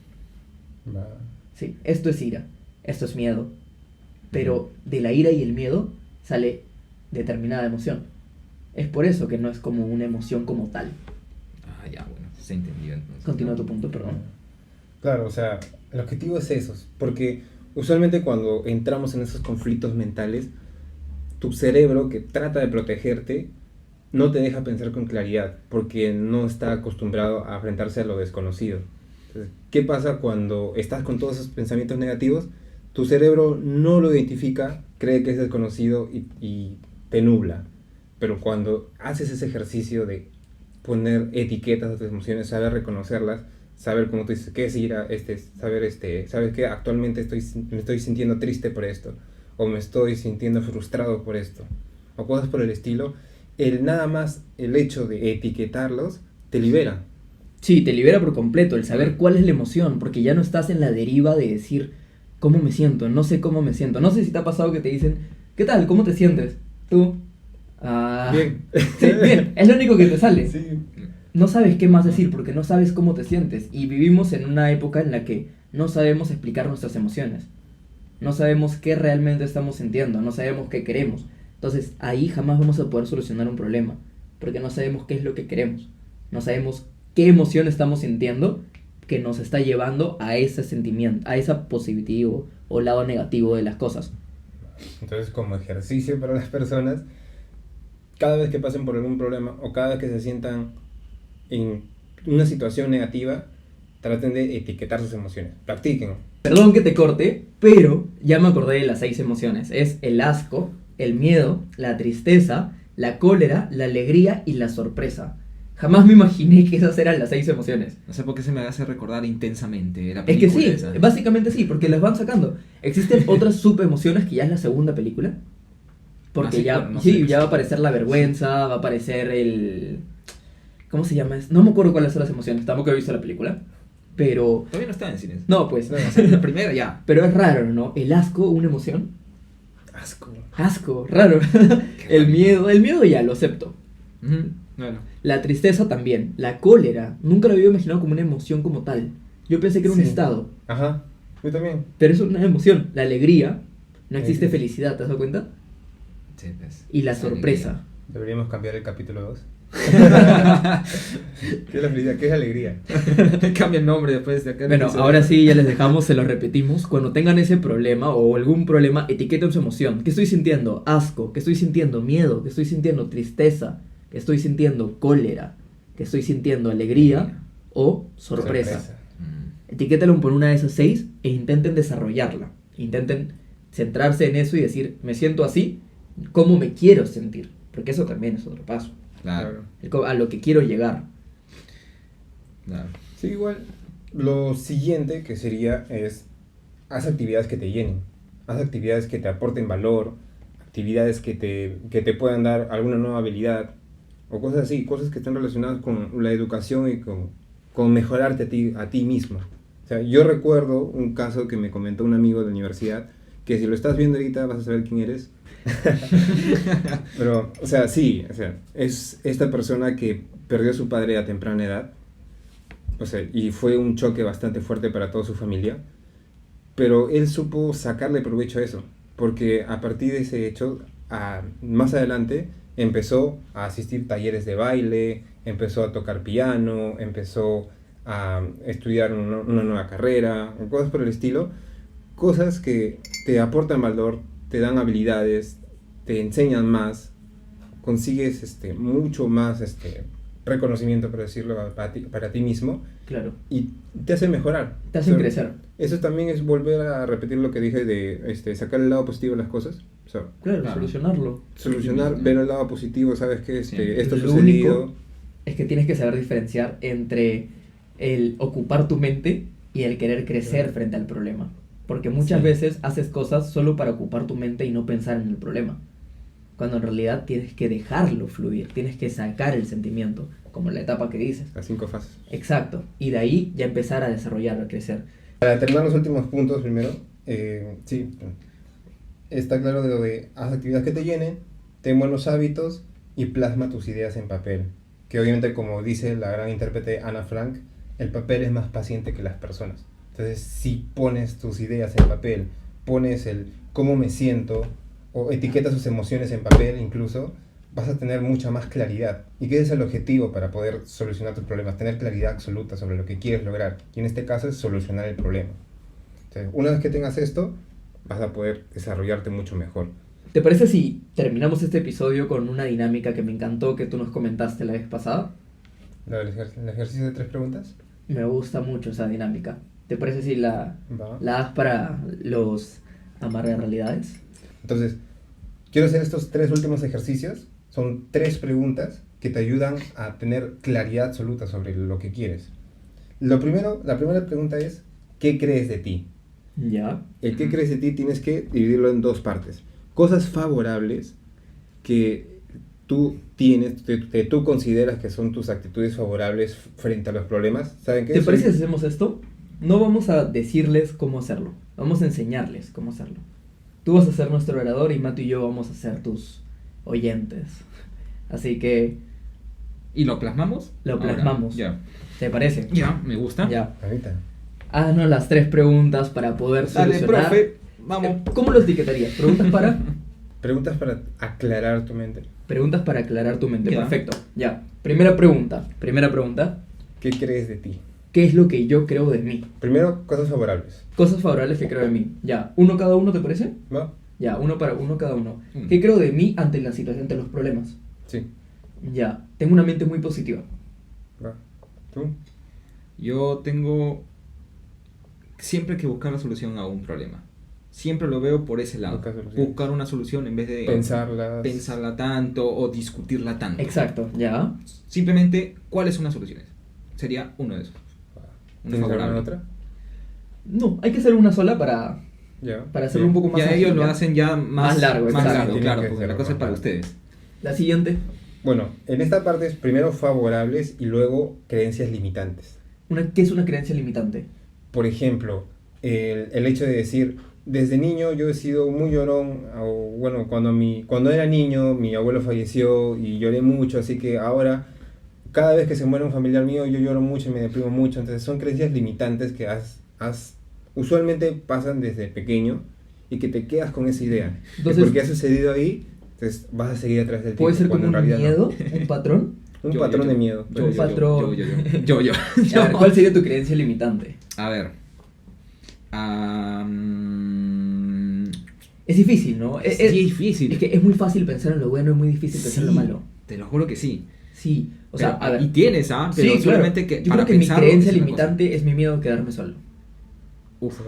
Va. Sí, esto es ira, esto es miedo. Pero de la ira y el miedo sale determinada emoción. Es por eso que no es como una emoción como tal. Ya, bueno, se entendió entonces. Continúa tu punto, perdón. Claro, o sea, el objetivo es eso, porque usualmente cuando entramos en esos conflictos mentales, tu cerebro que trata de protegerte no te deja pensar con claridad, porque no está acostumbrado a enfrentarse a lo desconocido. Entonces, ¿qué pasa cuando estás con todos esos pensamientos negativos? Tu cerebro no lo identifica, cree que es desconocido y te nubla. Pero cuando haces ese ejercicio de poner etiquetas a tus emociones, saber reconocerlas, saber, como tú dices, qué es ira, saber que actualmente me estoy sintiendo triste por esto, o me estoy sintiendo frustrado por esto, o cosas por el estilo, el hecho de etiquetarlos te libera. Sí, te libera por completo el saber cuál es la emoción, porque ya no estás en la deriva de decir cómo me siento, no sé cómo me siento. No sé si te ha pasado que te dicen, ¿qué tal? ¿Cómo te sientes? Tú. Bien. Sí, bien, es lo único que te sale. Sí. No sabes qué más decir porque no sabes cómo te sientes. Y vivimos en una época en la que no sabemos explicar nuestras emociones. No sabemos qué realmente estamos sintiendo, no sabemos qué queremos. Entonces ahí jamás vamos a poder solucionar un problema, porque no sabemos qué es lo que queremos. No sabemos qué emoción estamos sintiendo que nos está llevando a ese sentimiento, a ese positivo o lado negativo de las cosas. Entonces, como ejercicio para las personas, cada vez que pasen por algún problema o cada vez que se sientan en una situación negativa, traten de etiquetar sus emociones. Practiquen. Perdón que te corte, pero ya me acordé de las 6 emociones. Es el asco, el miedo, la tristeza, la cólera, la alegría y la sorpresa. Jamás me imaginé que esas eran las 6 emociones. No sé por qué se me hace recordar intensamente la Es que película sí, esa. básicamente sí, porque las van sacando. Existen otras subemociones que ya es la segunda película. Porque sí, ya, bueno, no sí, sé. ya va a aparecer la vergüenza, va a aparecer el... ¿Cómo se llama? No me acuerdo cuáles son las emociones, tampoco he visto la película. Pero... Todavía no está en cines. No, pues... O sea, la primera ya. Pero es raro, ¿no? El asco, una emoción. Asco. Asco, raro. El miedo ya lo acepto. Bueno. La tristeza también. La cólera, nunca lo había imaginado como una emoción como tal. Yo pensé que era un Sí. estado. Ajá, yo también. Pero es una emoción. La alegría, no existe Sí. felicidad, ¿te has dado cuenta? Sí, pues. Y la sorpresa. Deberíamos cambiar el capítulo 2. ¿Qué es la felicidad? ¿Qué es la alegría? Cambia el nombre después de acá. Bueno, ahora sí, ya les dejamos, se lo repetimos. Cuando tengan ese problema o algún problema, etiqueten su emoción. ¿Qué estoy sintiendo? Asco. ¿Qué estoy sintiendo? Miedo. ¿Qué estoy sintiendo? Tristeza. ¿Qué estoy sintiendo? Cólera. ¿Qué estoy sintiendo? Alegría o sorpresa. Etiquétalo por una de esas 6 e intenten desarrollarla. Intenten centrarse en eso y decir, me siento así, ¿cómo me quiero sentir? Porque eso también es otro paso. Claro. A lo que quiero llegar. Claro. Sí, igual. Lo siguiente que sería es, haz actividades que te llenen. Haz actividades que te aporten valor, actividades que te puedan dar alguna nueva habilidad, o cosas así, cosas que estén relacionadas con la educación y con mejorarte a ti mismo. O sea, yo recuerdo un caso que me comentó un amigo de la universidad, que si lo estás viendo ahorita vas a saber quién eres. Pero, o sea, sí, o sea, es esta persona que perdió a su padre a temprana edad, o sea, y fue un choque bastante fuerte para toda su familia, pero él supo sacarle provecho a eso, porque a partir de ese hecho, más adelante, empezó a asistir talleres de baile, empezó a tocar piano, empezó a estudiar una nueva carrera, cosas por el estilo, cosas que te aportan valor, te dan habilidades, te enseñan más, consigues mucho más reconocimiento, por decirlo, para ti mismo, Claro. y te hace mejorar. Te hacen O sea, crecer. Eso también es volver a repetir lo que dije de sacar el lado positivo de las cosas. O sea, Claro, Claro. solucionarlo. solucionar, ver el lado positivo, sabes que Sí. esto ha Lo sucedido. único es que tienes que saber diferenciar entre el ocupar tu mente y el querer crecer frente al problema. Porque muchas Sí. veces haces cosas solo para ocupar tu mente y no pensar en el problema. Cuando en realidad tienes que dejarlo fluir, tienes que sacar el sentimiento, como en la etapa que dices. Las 5 fases. Exacto. Y de ahí ya empezar a desarrollar, a crecer. Para terminar los últimos puntos primero, sí, está claro de lo de haz actividades que te llenen, ten buenos hábitos y plasma tus ideas en papel. Que obviamente, como dice la gran intérprete Ana Frank, el papel es más paciente que las personas. Entonces, si pones tus ideas en papel, pones el cómo me siento, o etiquetas sus emociones en papel incluso, vas a tener mucha más claridad. Y que ese es el objetivo para poder solucionar tus problemas, tener claridad absoluta sobre lo que quieres lograr. Y en este caso es solucionar el problema. Entonces, una vez que tengas esto, vas a poder desarrollarte mucho mejor. ¿Te parece si terminamos este episodio con una dinámica que me encantó que tú nos comentaste la vez pasada? ¿El ejercicio de 3 preguntas? Me gusta mucho esa dinámica. ¿Te parece si la Va. das para los amarre realidades? Entonces, quiero hacer estos 3 últimos ejercicios. Son 3 preguntas que te ayudan a tener claridad absoluta sobre lo que quieres. La primera pregunta es, ¿qué crees de ti? Ya. El qué crees de ti tienes que dividirlo en 2 partes. Cosas favorables que tú tienes, que tú consideras que son tus actitudes favorables frente a los problemas. ¿Saben qué? ¿Te parece si hacemos esto? No vamos a decirles cómo hacerlo. Vamos a enseñarles cómo hacerlo. Tú vas a ser nuestro orador y Mato y yo vamos a ser tus oyentes. Así que, ¿Y lo plasmamos? Lo Ahora. plasmamos. Ya. ¿te parece? Ya, me gusta. Ya. Ahorita. Haznos las 3 preguntas para poder Dale, solucionar. profe, vamos. ¿Cómo lo etiquetarías? ¿Preguntas para? Preguntas para aclarar tu mente. Preguntas para aclarar tu mente. Ya. Perfecto. Ya. Primera pregunta. ¿Qué crees de ti? ¿Qué es lo que yo creo de mí? Primero, cosas favorables. Cosas favorables que creo de mí. Ya. ¿Uno cada uno te parece? ¿Va? Ya. Uno cada uno. Mm. ¿Qué creo de mí ante la situación, ante los problemas? Sí. Ya. Tengo una mente muy positiva. ¿Va? ¿Tú? Yo tengo siempre que buscar la solución a un problema. Siempre lo veo por ese lado. Buscar soluciones. Buscar una solución en vez de pensarla tanto o discutirla tanto. Exacto. Ya. Simplemente, ¿cuáles son las soluciones? Sería uno de esos. Una ¿Tienes favorable. alguna otra? No, hay que hacer una sola para Ya. hacerlo un poco más Ya ágil, ellos lo ya. hacen ya Más largo, más exacto. largo, Tienen claro, que porque ser la cosa es para más ustedes. La siguiente. Bueno, en esta parte es primero favorables y luego creencias limitantes. ¿Qué es una creencia limitante? Por ejemplo, el hecho de decir, desde niño yo he sido muy llorón, o bueno, cuando era niño mi abuelo falleció y lloré mucho, así que ahora cada vez que se muere un familiar mío yo lloro mucho y me deprimo mucho. Entonces son creencias limitantes que usualmente pasan desde pequeño y que te quedas con esa idea. Entonces- Y porque ha sucedido ahí, entonces vas a seguir atrás del ¿Puede tipo, ser como cuando un en realidad no. miedo? ¿Un patrón? Un Yo, patrón yo, de miedo. Yo, Un patrón. yo. A ver, ¿cuál sería tu creencia limitante? A ver. Es difícil, ¿no? Es difícil. Es que es muy fácil pensar en lo bueno y muy difícil pensar en lo Sí, malo. Te lo juro que sí. Sí, o sea, Pero- a ver. y tienes, ¿ah? Pero Sí, claro. solamente que Yo para creo que mi pensarlo creencia es una cosa. limitante es mi miedo a quedarme solo. Uf.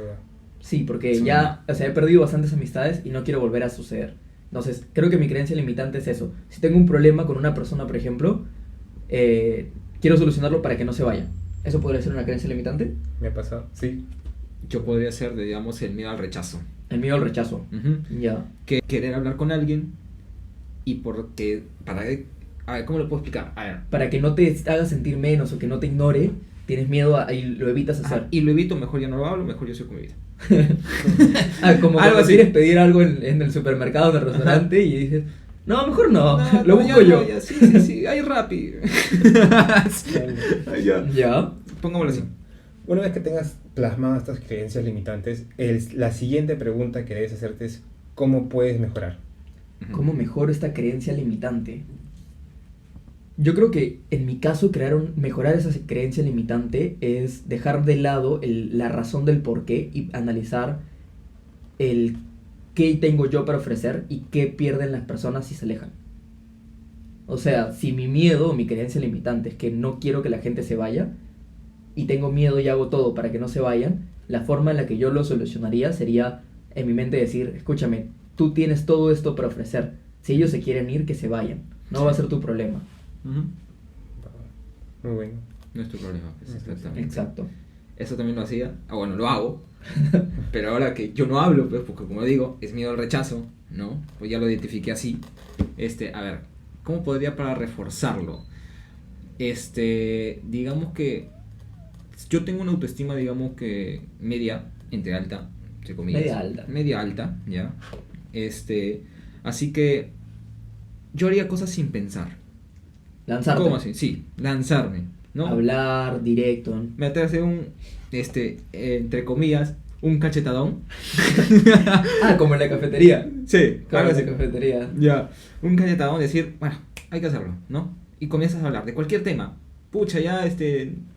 Sí, porque Sí. ya, o sea, he perdido bastantes amistades y no quiero volver a suceder. Entonces, creo que mi creencia limitante es eso. Si tengo un problema con una persona, por ejemplo, quiero solucionarlo para que no se vaya. ¿Eso podría ser una creencia limitante? Me ha pasado, sí. Yo podría ser, digamos, el miedo al rechazo. El miedo al rechazo. Ujú. Ya. Que querer hablar con alguien y porque... A ver, ¿cómo lo puedo explicar? A ver. Para que no te haga sentir menos o que no te ignore, Tienes miedo y lo evitas hacer. Y lo evito, mejor ya no lo hablo, mejor yo soy con mi vida. Como Algo cuando así. quieres pedir algo en el supermercado, en el restaurante, y dices, no, mejor no, lo no, busco ya yo. no, ya, sí, hay Rappi. Ya. Ya. Pongámoslo así. Una vez que tengas plasmadas estas creencias limitantes, la siguiente pregunta que debes hacerte es ¿cómo puedes mejorar? ¿Cómo mejoro esta creencia limitante? Yo creo que en mi caso mejorar esa creencia limitante es dejar de lado la razón del por qué y analizar el qué tengo yo para ofrecer y qué pierden las personas si se alejan. O sea, si mi miedo o mi creencia limitante es que no quiero que la gente se vaya y tengo miedo y hago todo para que no se vayan, la forma en la que yo lo solucionaría sería en mi mente decir, escúchame, tú tienes todo esto para ofrecer. Si ellos se quieren ir, que se vayan. No va a ser tu problema. Muy bueno. No es tu problema, pues, exactamente. Exacto. Eso también lo hacía, bueno, lo hago, pero ahora que yo no hablo, pues, porque como digo, es miedo al rechazo, ¿no? Pues ya lo identifiqué así. A ver, ¿cómo podría para reforzarlo? Digamos que yo tengo una autoestima, digamos que media, entre alta, entre comillas. Media alta. Media alta, ya. Así que yo haría cosas sin pensar. Lanzarte. ¿Cómo así? Sí, lanzarme, ¿no? Hablar directo. Meterse entre comillas, un cachetadón. Como en la cafetería. Sí, Como algo en así. la cafetería. Ya, un cachetadón, decir, bueno, hay que hacerlo, ¿no? Y comienzas a hablar de cualquier tema. Pucha, ya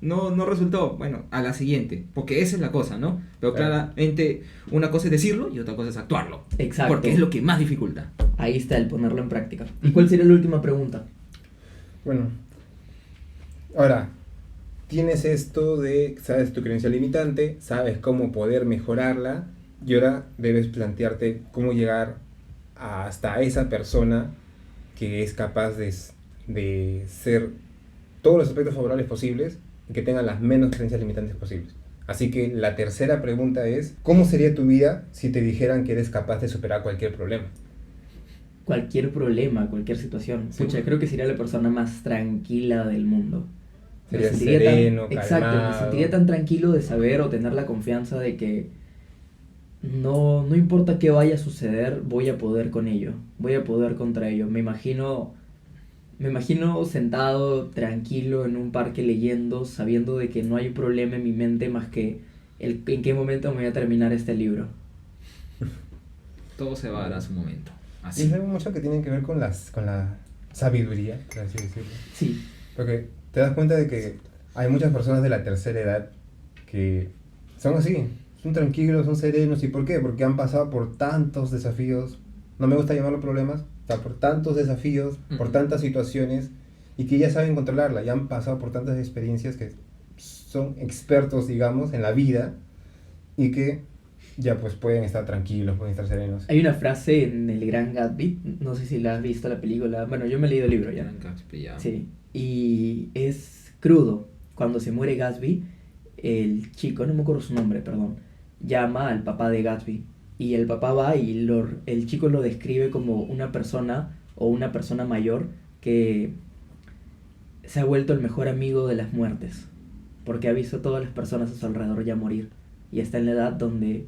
no resultó. Bueno, a la siguiente, porque esa es la cosa, ¿no? Pero Claro. claramente una cosa es decirlo y otra cosa es actuarlo. Exacto. Porque es lo que más dificulta. Ahí está el ponerlo en práctica. ¿Y cuál sería la última pregunta? Bueno, ahora, tienes esto sabes tu creencia limitante, sabes cómo poder mejorarla y ahora debes plantearte cómo llegar hasta esa persona que es capaz de ser todos los aspectos favorables posibles y que tenga las menos creencias limitantes posibles. Así que la tercera pregunta es, ¿cómo sería tu vida si te dijeran que eres capaz de superar cualquier problema? Cualquier problema, cualquier situación. Sí. Pucha, creo que sería la persona más tranquila del mundo. Me Serías sentiría sereno, exacto, me calmado. sentiría tan tranquilo de saber o tener la confianza de que no importa qué vaya a suceder, voy a poder con ello. Voy a poder contra ello. Me imagino sentado tranquilo en un parque leyendo, sabiendo de que no hay problema en mi mente más que en qué momento me voy a terminar este libro. Todo se va a dar a su momento. Y Así. es algo mucho que tiene que ver con la sabiduría, por así decirlo. Sí, Porque te das cuenta de que hay muchas personas de la tercera edad que son así, son tranquilos, son serenos. ¿Y por qué? Porque han pasado por tantos desafíos, no me gusta llamarlo problemas, o sea, por tantos desafíos, por Ujú. tantas situaciones, y que ya saben controlarla, ya han pasado por tantas experiencias que son expertos, digamos, en la vida, y que ya pues pueden estar tranquilos, pueden estar serenos. hay una frase en El Gran Gatsby, no sé si la has visto la película, bueno, yo me he leído el libro ya. Gran Gatsby, ya. Sí, y es crudo. Cuando se muere Gatsby, el chico, no me acuerdo su nombre, perdón, llama al papá de Gatsby. Y el papá va y el chico lo describe como una persona o una persona mayor que se ha vuelto el mejor amigo de las muertes. Porque ha visto a todas las personas a su alrededor ya morir. Y está en la edad donde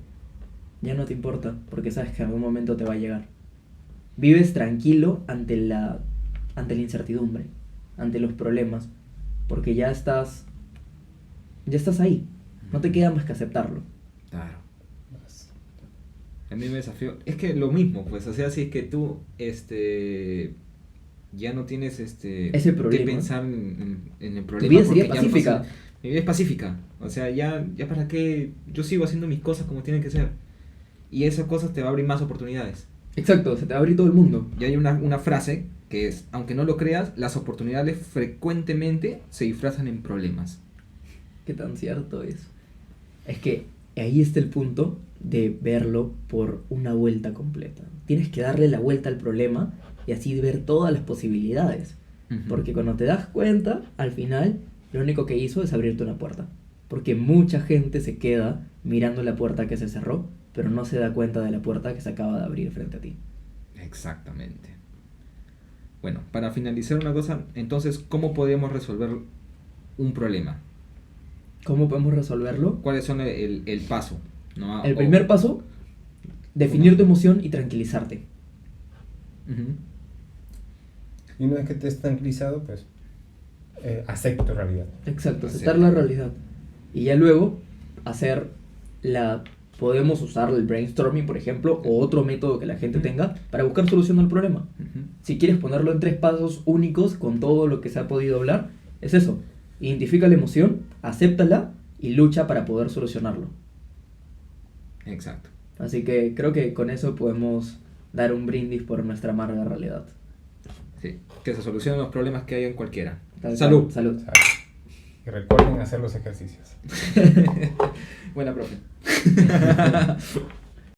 ya no te importa, porque sabes que en algún momento te va a llegar. Vives tranquilo ante la incertidumbre, ante los problemas, porque ya estás ahí, no te queda más que aceptarlo. Claro. A mí me desafió. Es que lo mismo, pues, o sea, si es que tú, ya no tienes, Ese problema. que pensar en el problema. vida sería porque ya pacífica. no pasa- mi vida es pacífica. O sea, ya para qué, yo sigo haciendo mis cosas como tienen que ser. Y esas cosas te va a abrir más oportunidades. Exacto, se te va a abrir todo el mundo. Y hay una frase que es, aunque no lo creas, las oportunidades frecuentemente se disfrazan en problemas. Qué tan cierto es. Es que ahí está el punto de verlo por una vuelta completa. Tienes que darle la vuelta al problema y así ver todas las posibilidades. Ujú. Porque cuando te das cuenta, al final, lo único que hizo es abrirte una puerta. Porque mucha gente se queda mirando la puerta que se cerró, pero no se da cuenta de la puerta que se acaba de abrir frente a ti. Exactamente. Bueno, para finalizar una cosa, entonces, ¿cómo podemos resolver un problema? ¿Cómo podemos resolverlo? ¿Cuáles son el paso? ¿no? El primer paso, definir tu emoción y tranquilizarte. Ujú. Y una vez que te has tranquilizado, pues acepta tu realidad. Exacto, Acepta. aceptar la realidad. Y ya luego podemos usar el brainstorming, por ejemplo, o otro método que la gente tenga para buscar solución al problema. Ujú. Si quieres ponerlo en 3 pasos únicos con todo lo que se ha podido hablar, es eso. Identifica la emoción, acéptala y lucha para poder solucionarlo. Exacto. Así que creo que con eso podemos dar un brindis por nuestra amarga realidad. Sí. Que se solucionen los problemas que hay en cualquiera. Tal- Salud. Salud. ¿Sabes? Y recuerden hacer los ejercicios. Buena, profe.